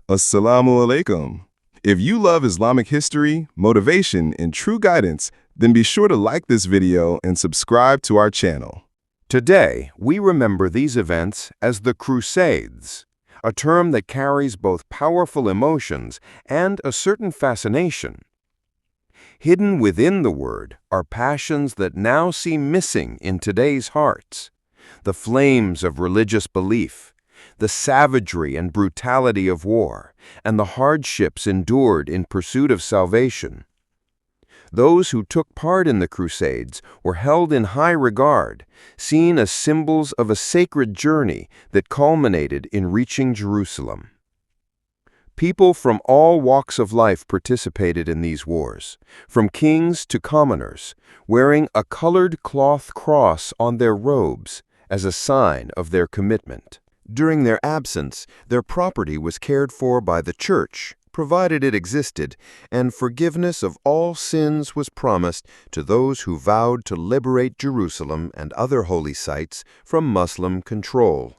Assalamu alaikum. If you love Islamic history, motivation, and true guidance, then be sure to like this video and subscribe to our channel. Today, we remember these events as the Crusades, a term that carries both powerful emotions and a certain fascination. Hidden within the word are passions that now seem missing in today's hearts: the flames of religious belief, the savagery and brutality of war, and the hardships endured in pursuit of salvation. Those who took part in the Crusades were held in high regard, seen as symbols of a sacred journey that culminated in reaching Jerusalem. People from all walks of life participated in these wars, from kings to commoners, wearing a colored cloth cross on their robes as a sign of their commitment. During their absence, their property was cared for by the church, provided it existed, and forgiveness of all sins was promised to those who vowed to liberate Jerusalem and other holy sites from Muslim control.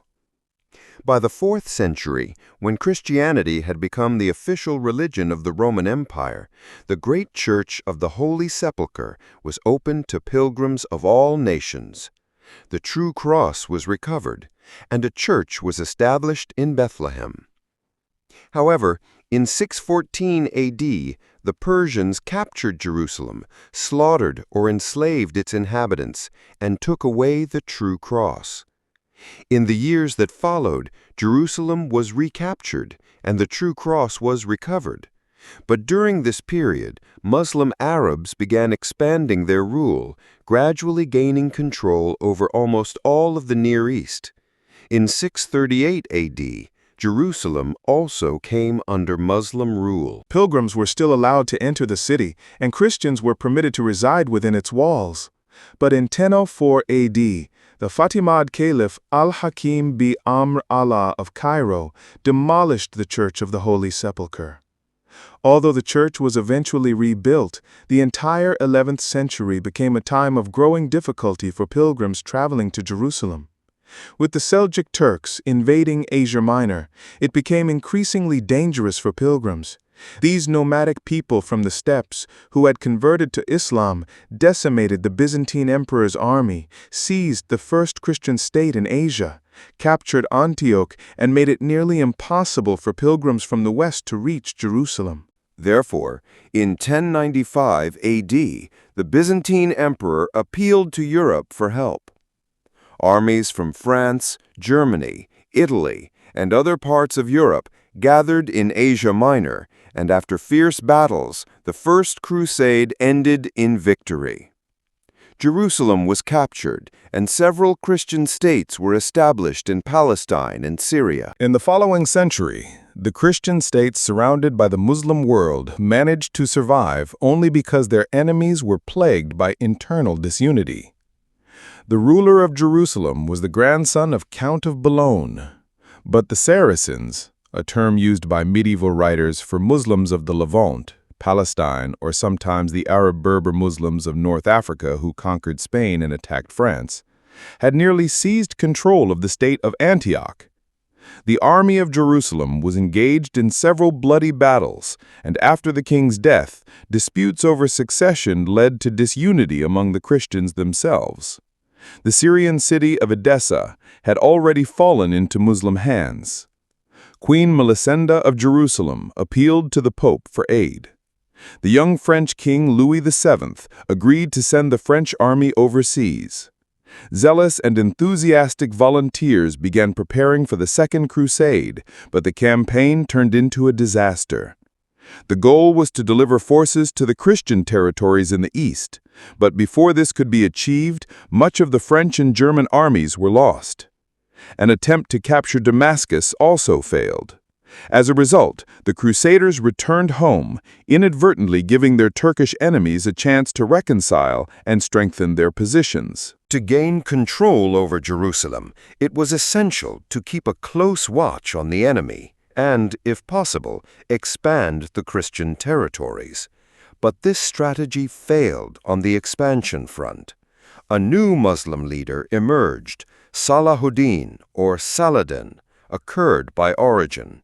By the 4th century, when Christianity had become the official religion of the Roman Empire, the great church of the Holy Sepulchre was open to pilgrims of all nations. The true cross was recovered, and a church was established in Bethlehem. However, in 614 AD, the Persians captured Jerusalem, slaughtered or enslaved its inhabitants, and took away the true cross. In the years that followed, Jerusalem was recaptured, and the true cross was recovered. But during this period, Muslim Arabs began expanding their rule, gradually gaining control over almost all of the Near East. In 638 AD, Jerusalem also came under Muslim rule. Pilgrims were still allowed to enter the city, and Christians were permitted to reside within its walls. But in 1004 AD, the Fatimid Caliph Al-Hakim bi Amr Allah of Cairo demolished the Church of the Holy Sepulchre. Although the church was eventually rebuilt, the entire 11th century became a time of growing difficulty for pilgrims traveling to Jerusalem. With the Seljuk Turks invading Asia Minor, it became increasingly dangerous for pilgrims. These nomadic people from the steppes, who had converted to Islam, decimated the Byzantine emperor's army, seized the first Christian state in Asia, captured Antioch, and made it nearly impossible for pilgrims from the west to reach Jerusalem. Therefore, in 1095 AD, the Byzantine emperor appealed to Europe for help. Armies from France, Germany, Italy, and other parts of Europe gathered in Asia Minor, and after fierce battles, the First Crusade ended in victory. Jerusalem was captured, and several Christian states were established in Palestine and Syria. In the following century, the Christian states surrounded by the Muslim world managed to survive only because their enemies were plagued by internal disunity. The ruler of Jerusalem was the grandson of Count of Boulogne, but the Saracens, a term used by medieval writers for Muslims of the Levant, Palestine, or sometimes the Arab Berber Muslims of North Africa who conquered Spain and attacked France, had nearly seized control of the state of Antioch. The army of Jerusalem was engaged in several bloody battles, and after the king's death, disputes over succession led to disunity among the Christians themselves. The Syrian city of Edessa had already fallen into Muslim hands. Queen Melisenda of Jerusalem appealed to the Pope for aid. The young French King Louis VII agreed to send the French army overseas. Zealous and enthusiastic volunteers began preparing for the Second Crusade, but the campaign turned into a disaster. The goal was to deliver forces to the Christian territories in the east, but before this could be achieved, much of the French and German armies were lost. An attempt to capture Damascus also failed. As a result, the Crusaders returned home, inadvertently giving their Turkish enemies a chance to reconcile and strengthen their positions. To gain control over Jerusalem, it was essential to keep a close watch on the enemy and, if possible, expand the Christian territories. But this strategy failed on the expansion front. A new Muslim leader emerged, Salahuddin or Saladin, a Kurd by origin.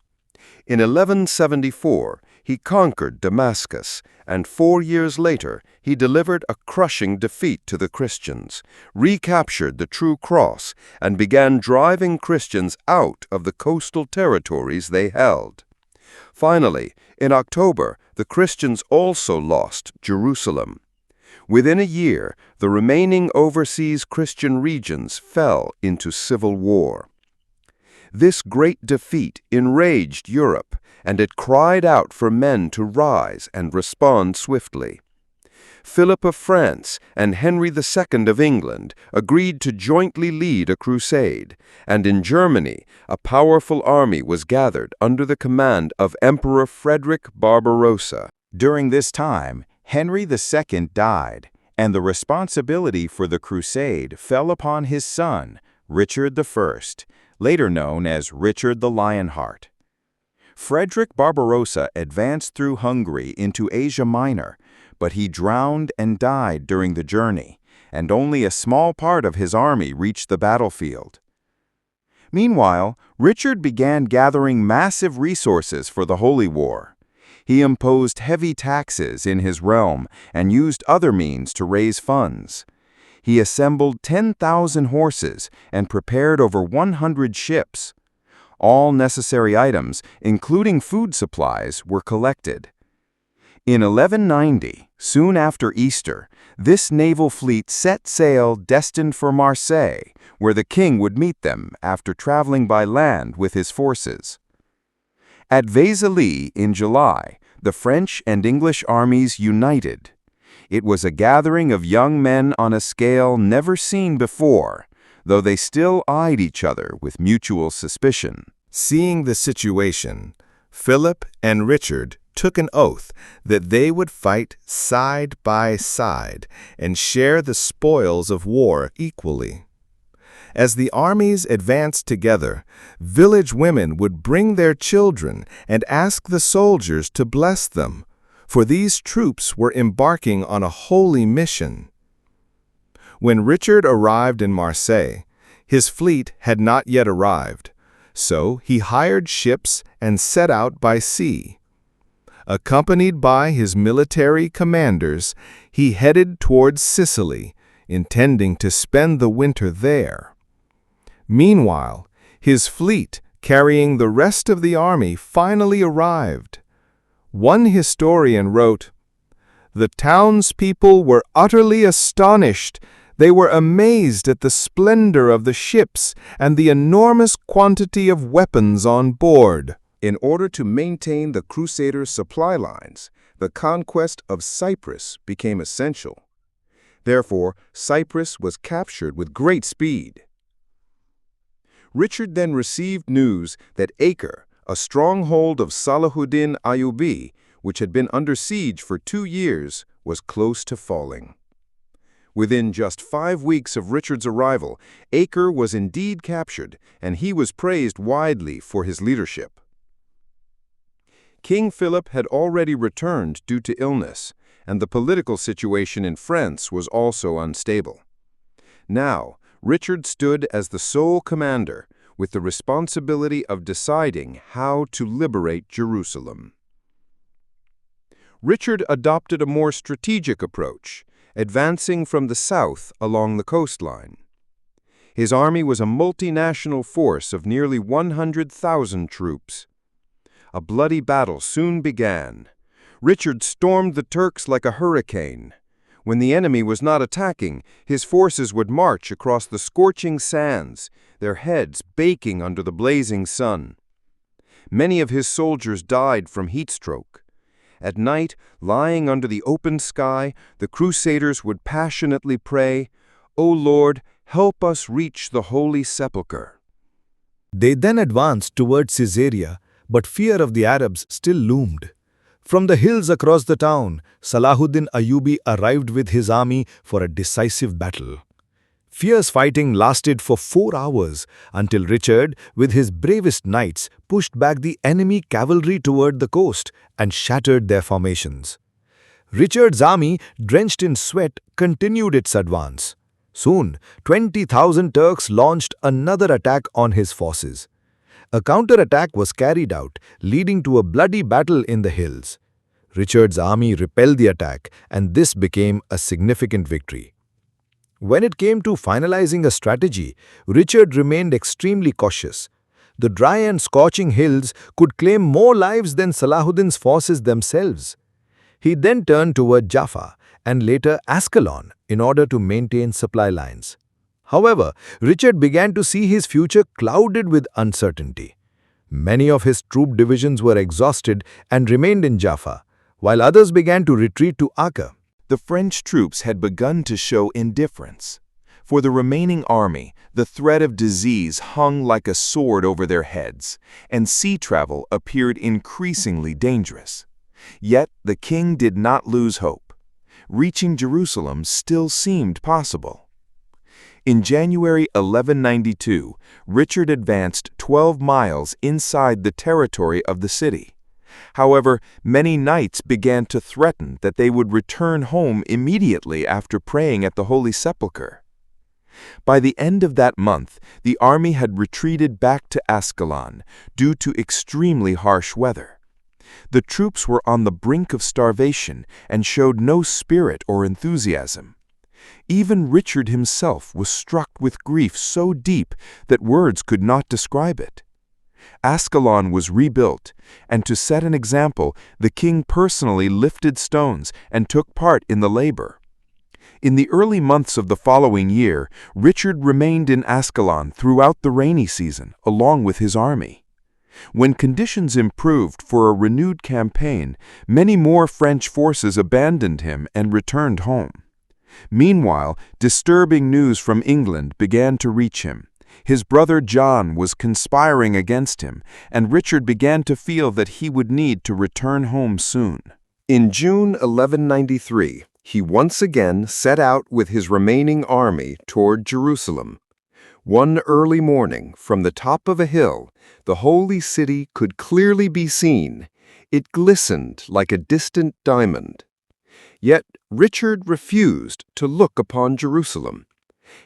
In 1174, he conquered Damascus, and 4 years later, he delivered a crushing defeat to the Christians, recaptured the true cross, and began driving Christians out of the coastal territories they held. Finally, in October, the Christians also lost Jerusalem. Within a year, the remaining overseas Christian regions fell into civil war. This great defeat enraged Europe, and it cried out for men to rise and respond swiftly. Philip of France and Henry II of England agreed to jointly lead a crusade, and in Germany, a powerful army was gathered under the command of Emperor Frederick Barbarossa. During this time, Henry II died, and the responsibility for the crusade fell upon his son, Richard I, later known as Richard the Lionheart. Frederick Barbarossa advanced through Hungary into Asia Minor, but he drowned and died during the journey, and only a small part of his army reached the battlefield. Meanwhile, Richard began gathering massive resources for the Holy War. He imposed heavy taxes in his realm and used other means to raise funds. He assembled 10,000 horses and prepared over 100 ships. All necessary items, including food supplies, were collected. In 1190, soon after Easter, this naval fleet set sail destined for Marseille, where the king would meet them after traveling by land with his forces. At Vézelay in July, the French and English armies united. It was a gathering of young men on a scale never seen before, though they still eyed each other with mutual suspicion. Seeing the situation, Philip and Richard took an oath that they would fight side by side and share the spoils of war equally. As the armies advanced together, village women would bring their children and ask the soldiers to bless them, for these troops were embarking on a holy mission. When Richard arrived in Marseille, his fleet had not yet arrived, so he hired ships and set out by sea. Accompanied by his military commanders, he headed towards Sicily, intending to spend the winter there. Meanwhile, his fleet, carrying the rest of the army, finally arrived. One historian wrote, "The townspeople were utterly astonished. They were amazed at the splendor of the ships and the enormous quantity of weapons on board." In order to maintain the Crusaders' supply lines, the conquest of Cyprus became essential. Therefore, Cyprus was captured with great speed. Richard then received news that Acre, a stronghold of Salahuddin Ayyubi, which had been under siege for 2 years, was close to falling. Within just 5 weeks of Richard's arrival, Acre was indeed captured, and he was praised widely for his leadership. King Philip had already returned due to illness, and the political situation in France was also unstable. Now, Richard stood as the sole commander, with the responsibility of deciding how to liberate Jerusalem. Richard adopted a more strategic approach, advancing from the south along the coastline. His army was a multinational force of nearly 100,000 troops. A bloody battle soon began. Richard stormed the Turks like a hurricane. When the enemy was not attacking, his forces would march across the scorching sands, their heads baking under the blazing sun. Many of his soldiers died from heat stroke. At night, lying under the open sky, the Crusaders would passionately pray, "O Lord, help us reach the Holy Sepulchre." They then advanced towards Caesarea, but fear of the Arabs still loomed. From the hills across the town, Salahuddin Ayyubi arrived with his army for a decisive battle. Fierce fighting lasted for 4 hours until Richard, with his bravest knights, pushed back the enemy cavalry toward the coast and shattered their formations. Richard's army, drenched in sweat, continued its advance. Soon, 20,000 Turks launched another attack on his forces. A counterattack was carried out, leading to a bloody battle in the hills. Richard's army repelled the attack, and this became a significant victory. When it came to finalizing a strategy, Richard remained extremely cautious. The dry and scorching hills could claim more lives than Salahuddin's forces themselves. He then turned toward Jaffa and later Ascalon in order to maintain supply lines. However, Richard began to see his future clouded with uncertainty. Many of his troop divisions were exhausted and remained in Jaffa, while others began to retreat to Acre. The French troops had begun to show indifference. For the remaining army, the threat of disease hung like a sword over their heads, and sea travel appeared increasingly dangerous. Yet the king did not lose hope. Reaching Jerusalem still seemed possible. In January 1192, Richard advanced 12 miles inside the territory of the city. However, many knights began to threaten that they would return home immediately after praying at the Holy Sepulchre. By the end of that month, the army had retreated back to Ascalon due to extremely harsh weather. The troops were on the brink of starvation and showed no spirit or enthusiasm. Even Richard himself was struck with grief so deep that words could not describe it. Ascalon was rebuilt, and to set an example, the king personally lifted stones and took part in the labor. In the early months of the following year, Richard remained in Ascalon throughout the rainy season, along with his army. When conditions improved for a renewed campaign, many more French forces abandoned him and returned home. Meanwhile, disturbing news from England began to reach him. His brother John was conspiring against him, and Richard began to feel that he would need to return home soon. In June 1193, he once again set out with his remaining army toward Jerusalem. One early morning, from the top of a hill, the holy city could clearly be seen. It glistened like a distant diamond. Yet Richard refused to look upon Jerusalem.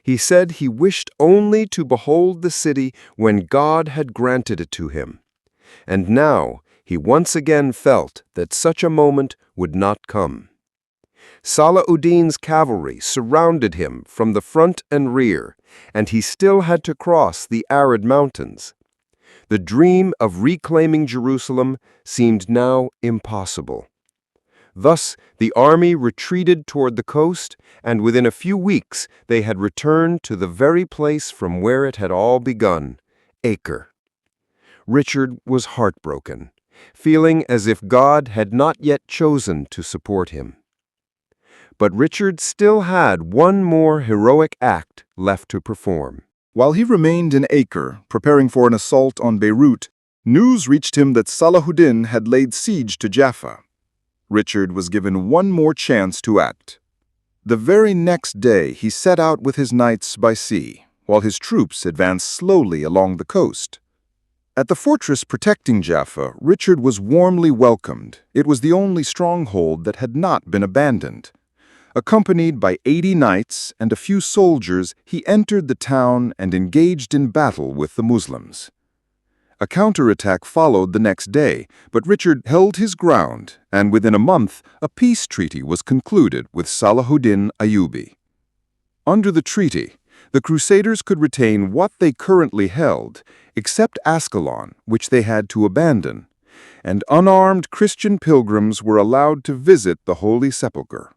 He said he wished only to behold the city when God had granted it to him. And now he once again felt that such a moment would not come. Salahuddin's cavalry surrounded him from the front and rear, and he still had to cross the arid mountains. The dream of reclaiming Jerusalem seemed now impossible. Thus, the army retreated toward the coast, and within a few weeks they had returned to the very place from where it had all begun, Acre. Richard was heartbroken, feeling as if God had not yet chosen to support him. But Richard still had one more heroic act left to perform. While he remained in Acre, preparing for an assault on Beirut, news reached him that Salahuddin had laid siege to Jaffa. Richard was given one more chance to act. The very next day, he set out with his knights by sea, while his troops advanced slowly along the coast. At the fortress protecting Jaffa, Richard was warmly welcomed. It was the only stronghold that had not been abandoned. Accompanied by 80 knights and a few soldiers, he entered the town and engaged in battle with the Muslims. A counterattack followed the next day, but Richard held his ground, and within a month, a peace treaty was concluded with Salahuddin Ayyubi. Under the treaty, the Crusaders could retain what they currently held, except Ascalon, which they had to abandon, and unarmed Christian pilgrims were allowed to visit the Holy Sepulchre.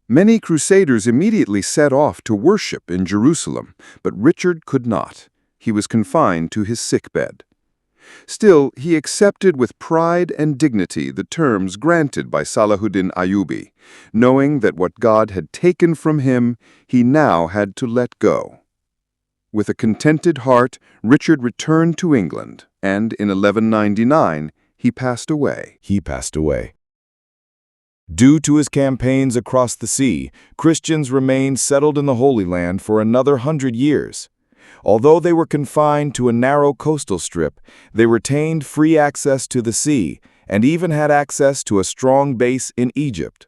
Many Crusaders immediately set off to worship in Jerusalem, but Richard could not. He was confined to his sickbed. Still, he accepted with pride and dignity the terms granted by Salahuddin Ayyubi, knowing that what God had taken from him, he now had to let go. With a contented heart, Richard returned to England, and in 1199, he passed away. Due to his campaigns across the sea, Christians remained settled in the Holy Land for another 100 years. Although they were confined to a narrow coastal strip, they retained free access to the sea and even had access to a strong base in Egypt.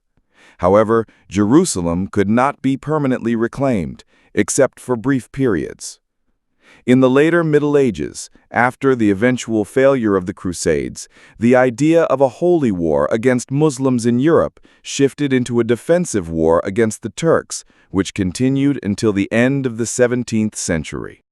However, Jerusalem could not be permanently reclaimed, except for brief periods. In the later Middle Ages, after the eventual failure of the Crusades, the idea of a holy war against Muslims in Europe shifted into a defensive war against the Turks, which continued until the end of the 17th century.